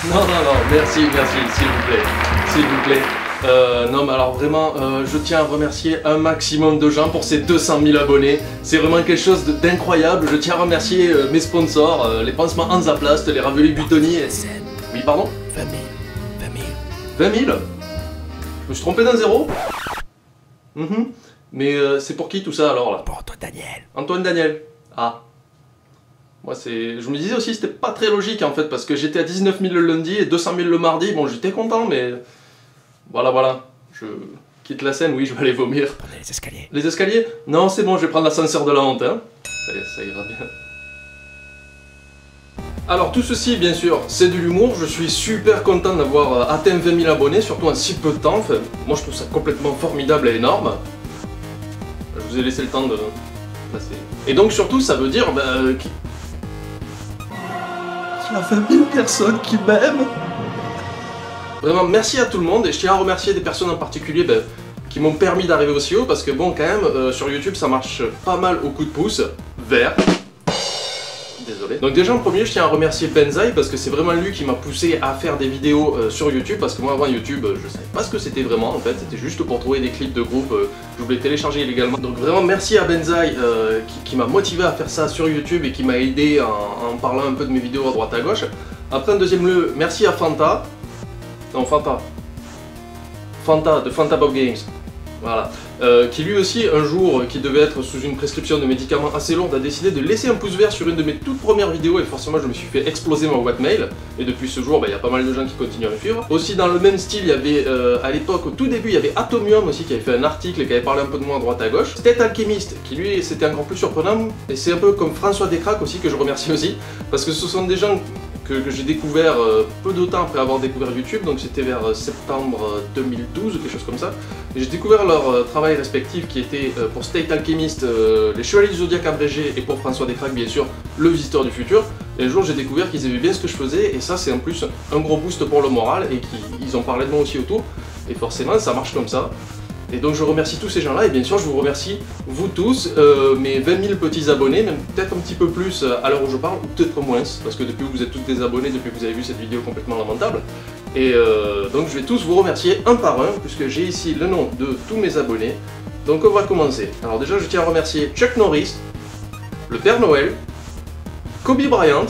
Non, merci, s'il vous plaît. S'il vous plaît. Non mais alors vraiment, je tiens à remercier un maximum de gens pour ces 200 000 abonnés. C'est vraiment quelque chose d'incroyable. Je tiens à remercier mes sponsors, les pansements Hansaplast, les ravioli Buitoni. Oui, pardon 20 000. 20 000? Je me suis trompé d'un zéro. Mais c'est pour qui tout ça alors là? Pour Antoine Daniel. Antoine Daniel. Ah. Moi c'est... Je me disais aussi c'était pas très logique en fait parce que j'étais à 19 000 le lundi et 200 000 le mardi. Bon j'étais content mais... Voilà. Je quitte la scène, oui je vais aller vomir. Prenez les escaliers. Les escaliers? Non c'est bon, je vais prendre l'ascenseur de la honte hein. Ça ira bien. Alors tout ceci bien sûr c'est de l'humour, je suis super content d'avoir atteint 20 000 abonnés, surtout en si peu de temps, enfin, moi je trouve ça complètement formidable et énorme. Je vous ai laissé le temps de passer. Et donc surtout ça veut dire qu'il y a 20 000 personnes qui m'aiment. Vraiment merci à tout le monde et je tiens à remercier des personnes en particulier qui m'ont permis d'arriver aussi haut parce que bon quand même sur YouTube ça marche pas mal au coup de pouce, vert. Désolé. Donc déjà en premier je tiens à remercier Benzaï parce que c'est vraiment lui qui m'a poussé à faire des vidéos sur YouTube parce que moi avant YouTube je savais pas ce que c'était vraiment en fait, c'était juste pour trouver des clips de groupe, je voulais télécharger illégalement. Donc vraiment merci à Benzaï qui m'a motivé à faire ça sur YouTube et qui m'a aidé en parlant un peu de mes vidéos à droite à gauche. Après en deuxième lieu, merci à Fanta. Non Fanta de Fanta Bob Games. Voilà. Qui lui aussi, un jour, qui devait être sous une prescription de médicaments assez lourde, a décidé de laisser un pouce vert sur une de mes toutes premières vidéos et forcément je me suis fait exploser ma boîte mail. Et depuis ce jour, il y a pas mal de gens qui continuent à me suivre. Aussi dans le même style, il y avait, à l'époque, au tout début, il y avait Atomium aussi qui avait fait un article et qui avait parlé un peu de moi à droite à gauche. State Alchemist, qui lui, c'était encore plus surprenant. Et c'est un peu comme François Descraques aussi, que je remercie aussi. Parce que ce sont des gens que j'ai découvert peu de temps après avoir découvert YouTube, donc c'était vers septembre 2012 ou quelque chose comme ça. Et j'ai découvert leur travail respectif qui était pour State Alchemist, les Chevaliers du Zodiac abrégé et pour François Descraques bien sûr, le Visiteur du Futur. Et un jour j'ai découvert qu'ils aimaient bien ce que je faisais et ça c'est en plus un gros boost pour le moral et qu'ils ont parlé de moi aussi autour. Et forcément ça marche comme ça. Et donc je remercie tous ces gens-là et bien sûr je vous remercie vous tous, mes 20 000 petits abonnés, même peut-être un petit peu plus à l'heure où je parle, ou peut-être moins, parce que depuis que vous êtes tous des abonnés, depuis que vous avez vu cette vidéo complètement lamentable. Et donc je vais tous vous remercier un par un, puisque j'ai ici le nom de tous mes abonnés. Donc on va commencer. Alors déjà je tiens à remercier Chuck Norris, le Père Noël, Kobe Bryant,